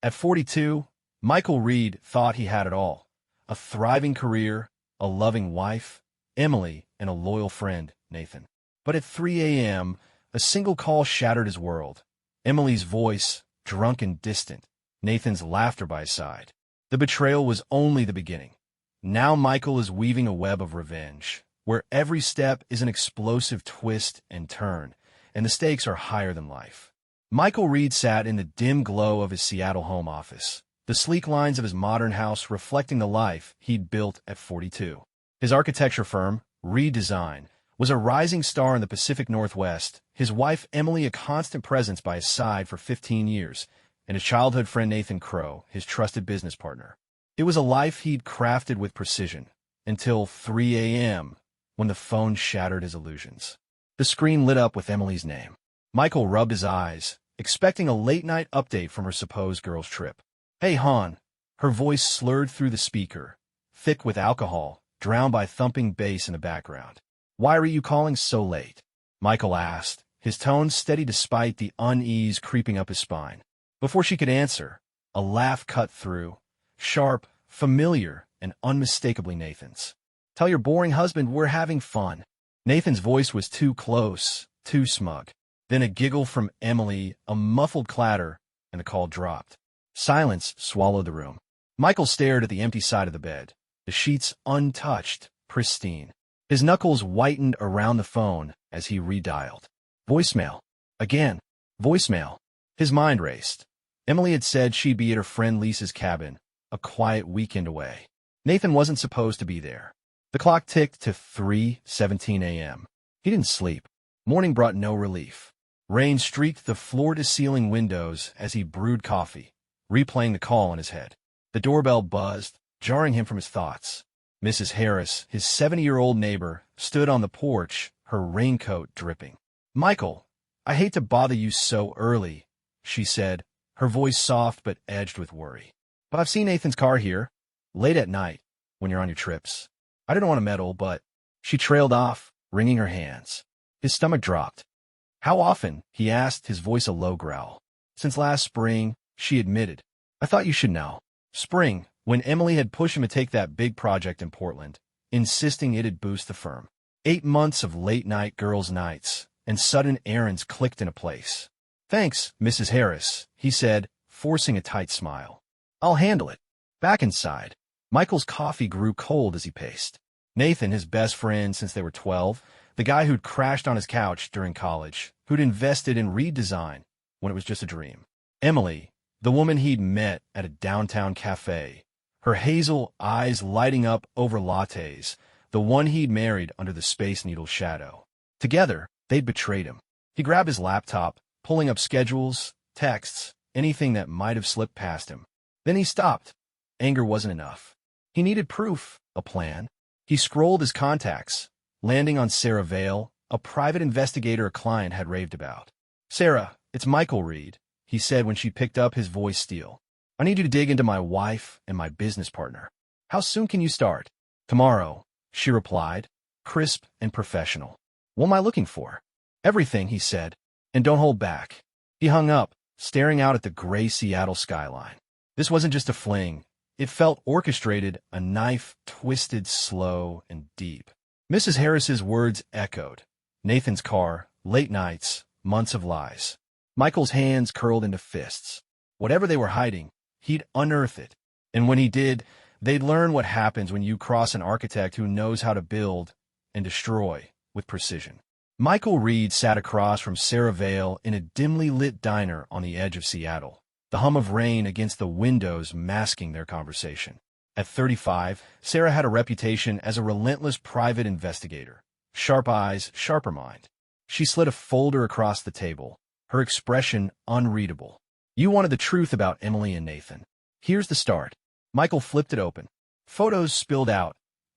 At 42, Michael Reed thought he had it all: a thriving career, a loving wife, Emily, and a loyal friend, Nathan. But at 3 a.m., a single call shattered his world. Emily's voice, drunk and distant, Nathan's laughter by his side. The betrayal was only the beginning. Now Michael is weaving a web of revenge, where every step is an explosive twist and turn, and the stakes are higher than life. Michael Reed sat in the dim glow of his Seattle home office, the sleek lines of his modern house reflecting the life he'd built at 42. His architecture firm, Reed Design, was a rising star in the Pacific Northwest, his wife Emily a constant presence by his side for 15 years, and his childhood friend Nathan Crow, his trusted business partner. It was a life he'd crafted with precision, until 3 a.m., when the phone shattered his illusions. The screen lit up with Emily's name. Michael rubbed his eyes, expecting a late-night update from her supposed girls' trip. "Hey, hon." Her voice slurred through the speaker, thick with alcohol, drowned by thumping bass in the background. "Why are you calling so late?" Michael asked, his tone steady despite the unease creeping up his spine. Before she could answer, a laugh cut through, sharp, familiar, and unmistakably Nathan's. "Tell your boring husband we're having fun." Nathan's voice was too close, too smug. Then a giggle from Emily, a muffled clatter, and the call dropped. Silence swallowed the room. Michael stared at the empty side of the bed, the sheets untouched, pristine. His knuckles whitened around the phone as he redialed. Voicemail. Again. Voicemail. His mind raced. Emily had said she'd be at her friend Lisa's cabin, a quiet weekend away. Nathan wasn't supposed to be there. The clock ticked to 3:17 a.m. He didn't sleep. Morning brought no relief. Rain streaked the floor-to-ceiling windows as he brewed coffee, replaying the call in his head. The doorbell buzzed, jarring him from his thoughts. Mrs. Harris, his 70-year-old neighbor, stood on the porch, her raincoat dripping. "Michael, I hate to bother you so early," she said, her voice soft but edged with worry. "But I've seen Nathan's car here, late at night, when you're on your trips. I didn't want to meddle, but—" She trailed off, wringing her hands. His stomach dropped. "How often?" he asked, his voice a low growl. "Since last spring," she admitted. "I thought you should know." Spring, when Emily had pushed him to take that big project in Portland, insisting it'd boost the firm. 8 months of late-night girls' nights, and sudden errands clicked into place. "Thanks, Mrs. Harris," he said, forcing a tight smile. "I'll handle it." Back inside, Michael's coffee grew cold as he paced. Nathan, his best friend since they were 12, the guy who'd crashed on his couch during college, who'd invested in Reed Design when it was just a dream. Emily, the woman he'd met at a downtown cafe, her hazel eyes lighting up over lattes, the one he'd married under the Space Needle's shadow. Together, they'd betrayed him. He grabbed his laptop, pulling up schedules, texts, anything that might have slipped past him. Then he stopped. Anger wasn't enough. He needed proof, a plan. He scrolled his contacts, landing on Sarah Vale, a private investigator a client had raved about. "Sarah, it's Michael Reed," he said when she picked up, his voice steel. "I need you to dig into my wife and my business partner. How soon can you start?" "Tomorrow," she replied, crisp and professional. "What am I looking for?" "Everything," he said, "and don't hold back." He hung up, staring out at the gray Seattle skyline. This wasn't just a fling. It felt orchestrated, a knife twisted slow and deep. Mrs. Harris's words echoed. Nathan's car, late nights, months of lies. Michael's hands curled into fists. Whatever they were hiding, he'd unearth it. And when he did, they'd learn what happens when you cross an architect who knows how to build and destroy with precision. Michael Reed sat across from Sarah Vale in a dimly lit diner on the edge of Seattle, the hum of rain against the windows masking their conversation. At 35, Sarah had a reputation as a relentless private investigator. Sharp eyes, sharper mind. She slid a folder across the table, her expression unreadable. "You wanted the truth about Emily and Nathan. Here's the start." Michael flipped it open. Photos spilled out.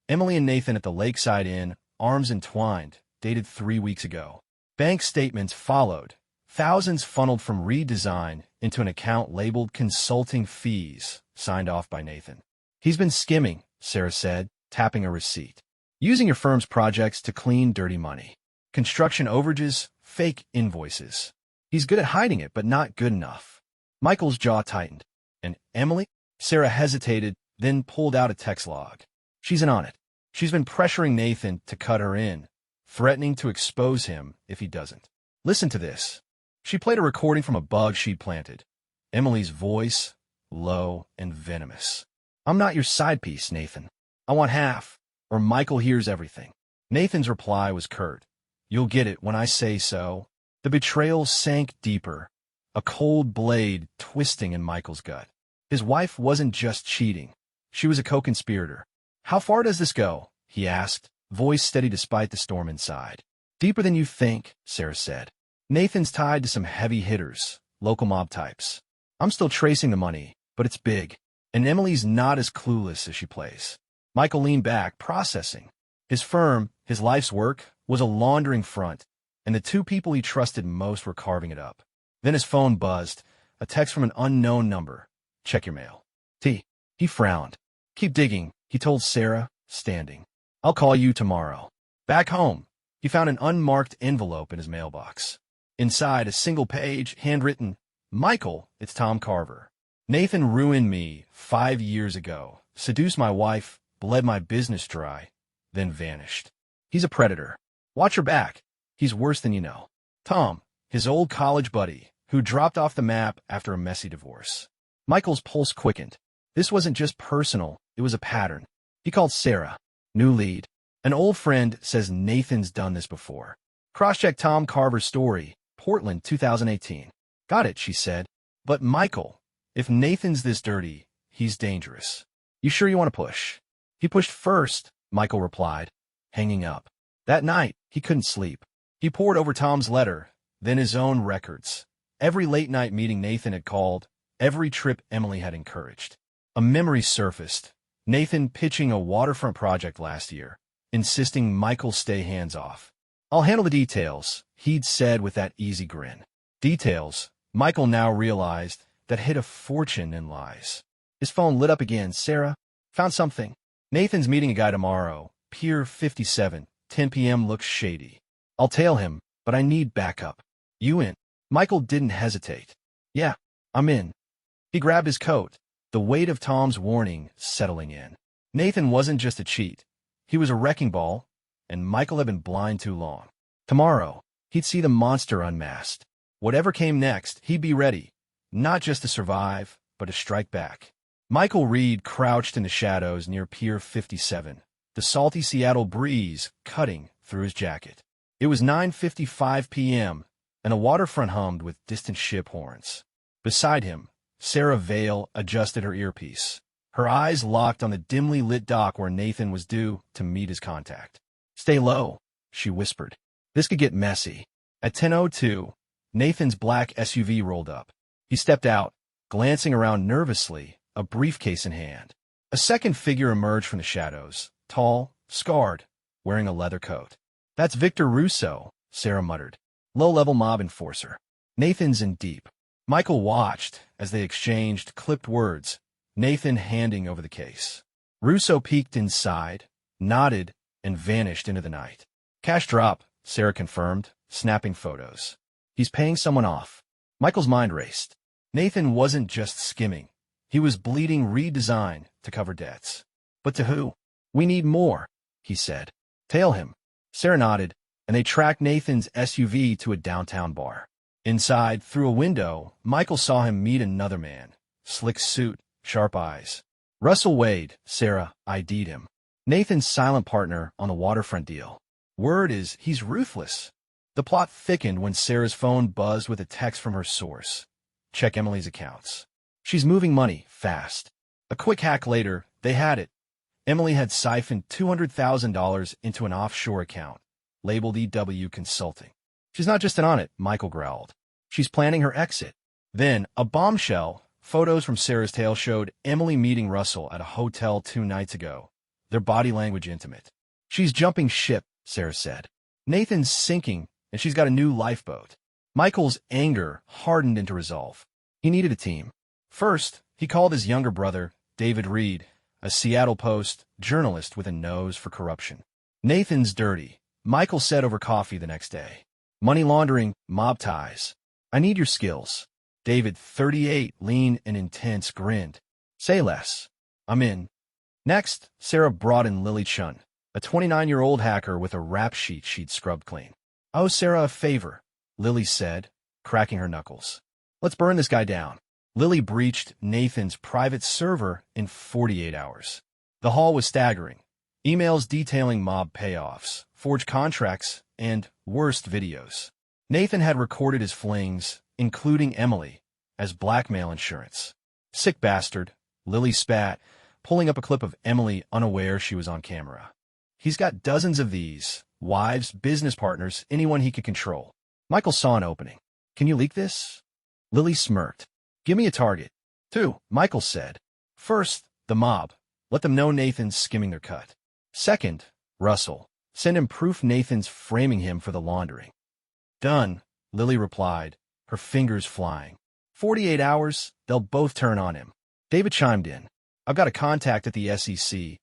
Emily and Nathan at the Lakeside Inn, arms entwined, dated 3 weeks ago. Bank statements followed. Thousands funneled from Reed Design into an account labeled consulting fees, signed off by Nathan. "He's been skimming," Sarah said, tapping a receipt. "Using your firm's projects to clean dirty money. Construction overages, fake invoices. He's good at hiding it, but not good enough." Michael's jaw tightened. And Emily? Sarah hesitated, then pulled out a text log. She's in on it. She's been pressuring Nathan to cut her in, threatening to expose him if he doesn't. Listen to this. She played a recording from a bug she'd planted. Emily's voice, low and venomous. I'm not your side piece, Nathan. I want half, or Michael hears everything. Nathan's reply was curt. You'll get it when I say so. The betrayal sank deeper, a cold blade twisting in Michael's gut. His wife wasn't just cheating. She was a co-conspirator. How far does this go? He asked, voice steady despite the storm inside. Deeper than you think, Sarah said. Nathan's tied to some heavy hitters, local mob types. I'm still tracing the money, but it's big. And Emily's not as clueless as she plays. Michael leaned back, processing. His firm, his life's work, was a laundering front, and the two people he trusted most were carving it up. Then his phone buzzed, a text from an unknown number. Check your mail. He frowned. Keep digging, he told Sarah, standing. I'll call you tomorrow. Back home, he found an unmarked envelope in his mailbox. Inside, a single page, handwritten, Michael, it's Tom Carver. Nathan ruined me 5 years ago, seduced my wife, bled my business dry, then vanished. He's a predator. Watch your back. He's worse than you know. Tom, his old college buddy, who dropped off the map after a messy divorce. Michael's pulse quickened. This wasn't just personal, it was a pattern. He called Sarah. New lead. An old friend says Nathan's done this before. Cross-check Tom Carver's story, Portland, 2018. Got it, she said. But Michael, if Nathan's this dirty, he's dangerous. You sure you want to push? He pushed first, Michael replied, hanging up. That night, he couldn't sleep. He pored over Tom's letter, then his own records. Every late-night meeting Nathan had called, every trip Emily had encouraged. A memory surfaced. Nathan pitching a waterfront project last year, insisting Michael stay hands-off. I'll handle the details, he'd said with that easy grin. Details, Michael now realized, that hid a fortune in lies. His phone lit up again. Sarah, found something. Nathan's meeting a guy tomorrow. Pier 57, 10 p.m. looks shady. I'll tail him, but I need backup. You in? Michael didn't hesitate. Yeah, I'm in. He grabbed his coat, the weight of Tom's warning settling in. Nathan wasn't just a cheat. He was a wrecking ball, and Michael had been blind too long. Tomorrow, he'd see the monster unmasked. Whatever came next, he'd be ready, not just to survive, but to strike back. Michael Reed crouched in the shadows near Pier 57, the salty Seattle breeze cutting through his jacket. It was 9:55 p.m., and a waterfront hummed with distant ship horns. Beside him, Sarah Vale adjusted her earpiece, her eyes locked on the dimly lit dock where Nathan was due to meet his contact. Stay low, she whispered. This could get messy. At 10:02, Nathan's black SUV rolled up. He stepped out, glancing around nervously, a briefcase in hand. A second figure emerged from the shadows, tall, scarred, wearing a leather coat. That's Victor Russo, Sarah muttered. Low-level mob enforcer. Nathan's in deep. Michael watched as they exchanged clipped words, Nathan handing over the case. Russo peeked inside, nodded, and vanished into the night. Cash drop, Sarah confirmed, snapping photos. He's paying someone off. Michael's mind raced. Nathan wasn't just skimming. He was bleeding redesign to cover debts. But to who? We need more, he said. Tail him. Sarah nodded, and they tracked Nathan's SUV to a downtown bar. Inside, through a window, Michael saw him meet another man. Slick suit, sharp eyes. Russell Wade, Sarah ID'd him. Nathan's silent partner on the waterfront deal. Word is he's ruthless. The plot thickened when Sarah's phone buzzed with a text from her source. Check Emily's accounts. She's moving money, fast. A quick hack later, they had it. Emily had siphoned $200,000 into an offshore account, labeled EW Consulting. She's not just in on it, Michael growled. She's planning her exit. Then, a bombshell, photos from Sarah's tale showed Emily meeting Russell at a hotel 2 nights ago, their body language intimate. She's jumping ship, Sarah said. Nathan's sinking, and she's got a new lifeboat. Michael's anger hardened into resolve. He needed a team. First, he called his younger brother, David Reed, a Seattle Post journalist with a nose for corruption. Nathan's dirty, Michael said over coffee the next day. Money laundering, mob ties. I need your skills. David, 38, lean and intense, grinned. Say less. I'm in. Next, Sarah brought in Lily Chun, a 29-year-old hacker with a rap sheet she'd scrubbed clean. I owe Sarah a favor, Lily said, cracking her knuckles. Let's burn this guy down. Lily breached Nathan's private server in 48 hours. The haul was staggering. Emails detailing mob payoffs, forged contracts, and worst videos. Nathan had recorded his flings, including Emily, as blackmail insurance. Sick bastard, Lily spat, pulling up a clip of Emily unaware she was on camera. He's got dozens of these, wives, business partners, anyone he could control. Michael saw an opening. Can you leak this? Lily smirked. Give me a target. 2, Michael said. First, the mob. Let them know Nathan's skimming their cut. Second, Russell. Send him proof Nathan's framing him for the laundering. Done, Lily replied, her fingers flying. 48 hours, they'll both turn on him. David chimed in. I've got a contact at the SEC.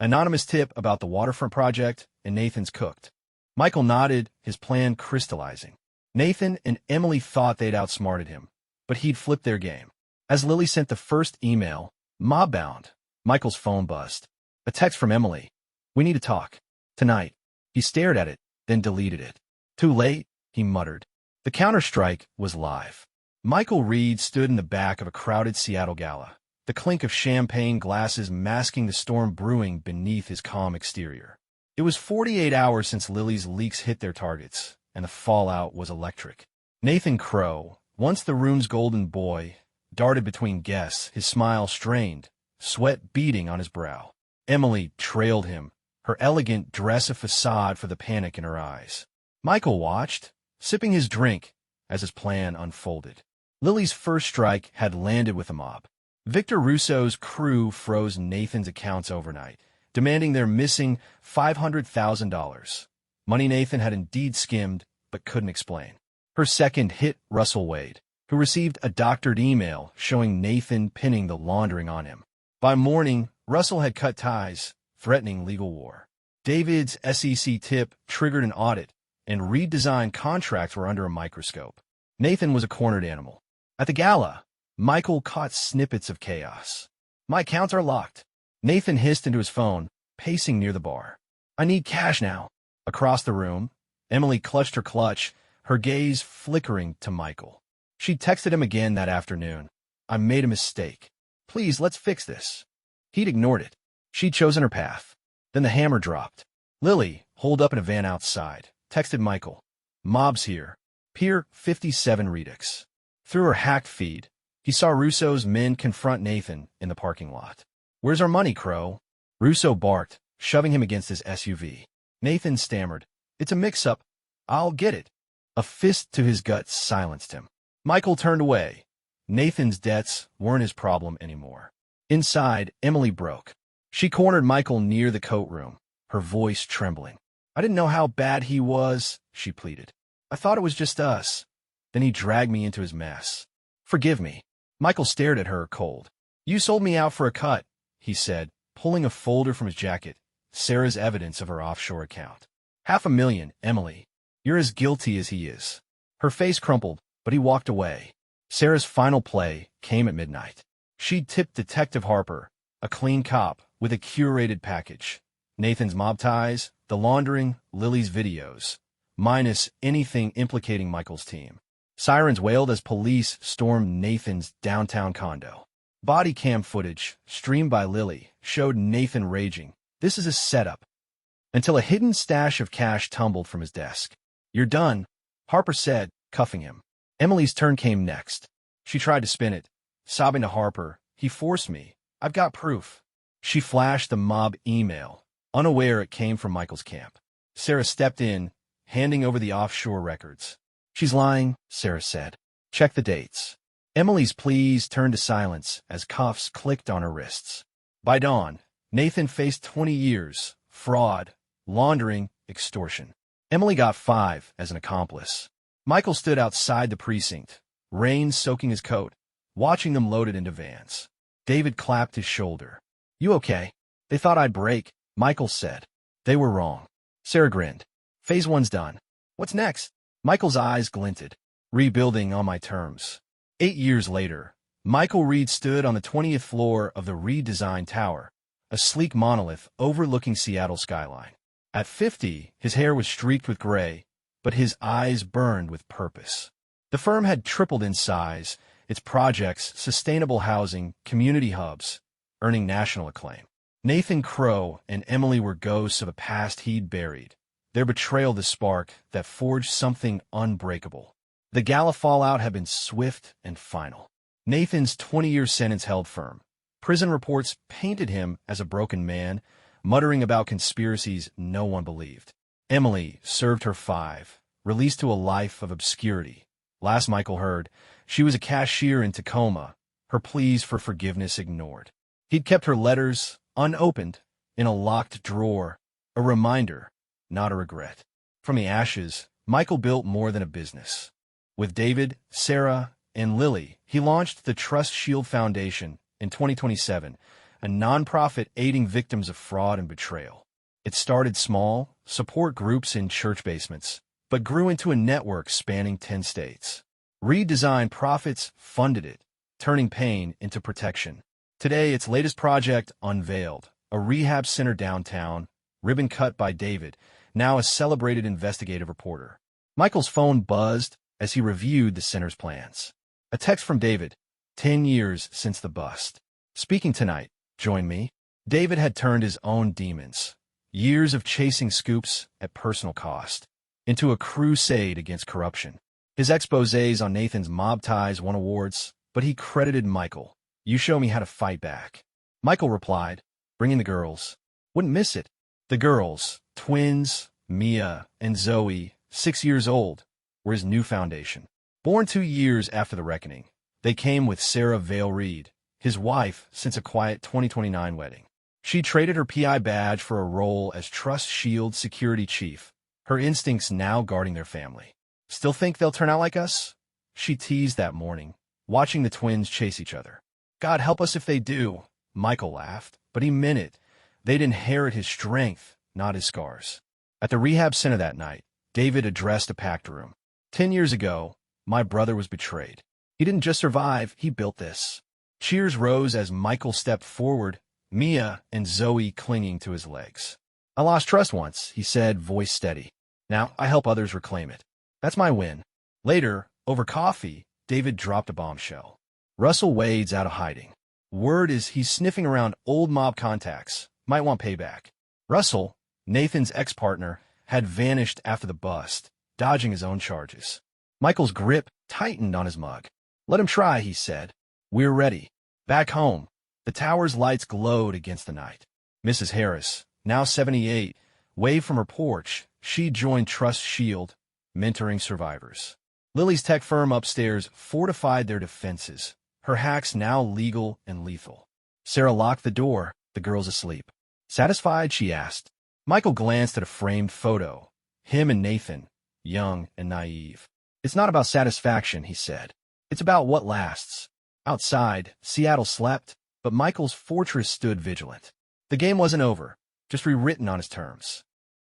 Anonymous tip about the waterfront project, and Nathan's cooked. Michael nodded, his plan crystallizing. Nathan and Emily thought they'd outsmarted him, but he'd flipped their game. As Lily sent the first email, mob-bound, Michael's phone buzzed. A text from Emily. We need to talk. Tonight. He stared at it, then deleted it. Too late, he muttered. The counterstrike was live. Michael Reed stood in the back of a crowded Seattle gala, the clink of champagne glasses masking the storm brewing beneath his calm exterior. It was 48 hours since Lily's leaks hit their targets, and the fallout was electric. Nathan Crow, once the room's golden boy, darted between guests, his smile strained, sweat beading on his brow. Emily trailed him, her elegant dress a facade for the panic in her eyes. Michael watched, sipping his drink, as his plan unfolded. Lily's first strike had landed with the mob. Victor Russo's crew froze Nathan's accounts overnight, demanding their missing $500,000. Money Nathan had indeed skimmed, but couldn't explain. Her second hit Russell Wade, who received a doctored email showing Nathan pinning the laundering on him. By morning, Russell had cut ties, threatening legal war. David's SEC tip triggered an audit, and redesigned contracts were under a microscope. Nathan was a cornered animal. At the gala, Michael caught snippets of chaos. My accounts are locked. Nathan hissed into his phone, pacing near the bar. I need cash now. Across the room, Emily clutched her clutch, her gaze flickering to Michael. She texted him again that afternoon. I made a mistake. Please, let's fix this. He'd ignored it. She'd chosen her path. Then the hammer dropped. Lily, holed up in a van outside, texted Michael. Mob's here. Pier 57 Redux. Through her hacked feed, he saw Russo's men confront Nathan in the parking lot. Where's our money, Crow? Russo barked, shoving him against his SUV. Nathan stammered. It's a mix-up. I'll get it. A fist to his gut silenced him. Michael turned away. Nathan's debts weren't his problem anymore. Inside, Emily broke. She cornered Michael near the coat room, her voice trembling. I didn't know how bad he was, she pleaded. I thought it was just us. Then he dragged me into his mess. Forgive me. Michael stared at her cold. You sold me out for a cut, he said, pulling a folder from his jacket, Sarah's evidence of her offshore account. $500,000, Emily. You're as guilty as he is. Her face crumpled, but he walked away. Sarah's final play came at midnight. She tipped Detective Harper, a clean cop, with a curated package. Nathan's mob ties, the laundering, Lily's videos, minus anything implicating Michael's team. Sirens wailed as police stormed Nathan's downtown condo. Body cam footage, streamed by Lily, showed Nathan raging. This is a setup. Until a hidden stash of cash tumbled from his desk. You're done, Harper said, cuffing him. Emily's turn came next. She tried to spin it, sobbing to Harper, he forced me. I've got proof. She flashed the mob email, unaware it came from Michael's camp. Sarah stepped in, handing over the offshore records. She's lying, Sarah said. Check the dates. Emily's pleas turned to silence as cuffs clicked on her wrists. By dawn, Nathan faced 20 years, fraud, laundering, extortion. Emily got 5 as an accomplice. Michael stood outside the precinct, rain soaking his coat, watching them loaded into vans. David clapped his shoulder. You okay? They thought I'd break, Michael said. They were wrong. Sarah grinned. Phase 1's done. What's next? Michael's eyes glinted. Rebuilding on my terms. 8 years later, Michael Reed stood on the 20th floor of the redesigned tower, a sleek monolith overlooking Seattle's skyline. At 50, his hair was streaked with gray, but his eyes burned with purpose. The firm had tripled in size, its projects, sustainable housing, community hubs, earning national acclaim. Nathan Crow and Emily were ghosts of a past he'd buried, their betrayal the spark that forged something unbreakable. The gala fallout had been swift and final. Nathan's 20-year sentence held firm. Prison reports painted him as a broken man, muttering about conspiracies no one believed. Emily served her 5, released to a life of obscurity. Last Michael heard, she was a cashier in Tacoma, her pleas for forgiveness ignored. He'd kept her letters, unopened, in a locked drawer, a reminder, not a regret. From the ashes, Michael built more than a business. With David, Sarah, and Lily, he launched the Trust Shield Foundation in 2027, a nonprofit aiding victims of fraud and betrayal. It started small, support groups in church basements, but grew into a network spanning 10 states. Redesigned profits funded it, turning pain into protection. Today, its latest project unveiled, a rehab center downtown, ribbon cut by David, now a celebrated investigative reporter. Michael's phone buzzed as he reviewed the center's plans. A text from David, 10 years since the bust. Speaking tonight, join me. David had turned his own demons, years of chasing scoops at personal cost, into a crusade against corruption. His exposés on Nathan's mob ties won awards, but he credited Michael. You show me how to fight back. Michael replied, bringing the girls. Wouldn't miss it. The girls, twins, Mia and Zoe, 6 years old, were his new foundation. Born 2 years after the reckoning, they came with Sarah Vale Reed, his wife since a quiet 2029 wedding. She traded her PI badge for a role as Trust Shield security chief, her instincts now guarding their family. Still think they'll turn out like us? She teased that morning, watching the twins chase each other. God help us if they do, Michael laughed, but he meant it. They'd inherit his strength, not his scars. At the rehab center that night, David addressed a packed room. 10 years ago, my brother was betrayed. He didn't just survive, he built this. Cheers rose as Michael stepped forward, Mia and Zoe clinging to his legs. I lost trust once, he said, voice steady. Now I help others reclaim it. That's my win. Later, over coffee, David dropped a bombshell. Russell Wade's out of hiding. Word is he's sniffing around old mob contacts. Might want payback. Russell, Nathan's ex-partner, had vanished after the bust, dodging his own charges. Michael's grip tightened on his mug. Let him try, he said. We're ready. Back home, the tower's lights glowed against the night. Mrs. Harris, now 78, waved from her porch. She joined Trust Shield, mentoring survivors. Lily's tech firm upstairs fortified their defenses, her hacks now legal and lethal. Sarah locked the door, the girls asleep. Satisfied, she asked. Michael glanced at a framed photo, him and Nathan, young and naive. It's not about satisfaction, he said. It's about what lasts. Outside, Seattle slept, but Michael's fortress stood vigilant. The game wasn't over, just rewritten on his terms.